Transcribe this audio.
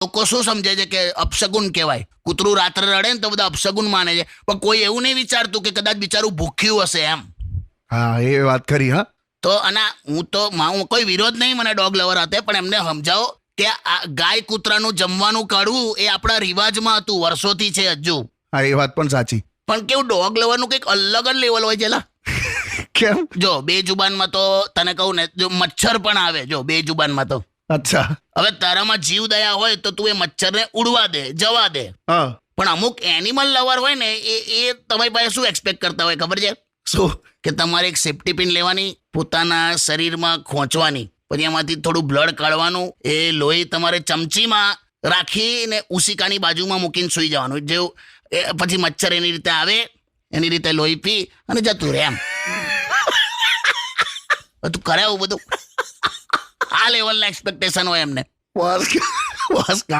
લોકો શું સમજે છે કે અપશગુન કહેવાય. કૂતરું રાત્રે રડે ને તો બધા અપશગુન માને છે, પણ કોઈ એવું નહીં વિચારતું કે કદાચ બિચારું ભૂખ્યું હશે એમ. હા, એ વાત ખરી. હા, તો અને હું કોઈ વિરોધ નહીં મને ડોગ લવર hatte, પણ એમને સમજાવો કે આ ગાય કૂતરાનું જમવાનું કાઢવું એ આપણા રિવાજમાં હતું, વર્ષોથી છે હજુ. હા, એ વાત પણ સાચી. પણ કેવું ડોગ લવરનું કંઈક અલગ જ લેવલ હોય છે લા. કેમ? જો બે જુબાનમાં તો તને કહું ને, જો મચ્છર પણ આવે, જો બે જુબાનમાં તો. અચ્છા. હવે તારામાં જીવ દયા હોય તો તું એ મચ્છરને ઉડવા દે, જવા દે. હા. પણ અમુક એનિમલ લવર હોય ને એ તમારી પાસે શું એક્સપેક્ટ કરતા હોય ખબર છે? શું? કે તમારે એક સેફ્ટી પિન લેવાની, પોતાના શરીરમાં ખોંચવાની, પછી એમાંથી થોડું બ્લડ કાઢવાનું, એ લોહી તમારે ચમચીમાં રાખીને ઉસિકાની બાજુમાં મૂકીને સૂઈ જવાનું. જેવું પછી મચ્છર એની રીતે આવે, એની રીતે લોહી પી અને જતું રહે એમ. તું કરે આવું બધું? આ લેવલના એક્સપેક્ટેશન હોય એમને. બસ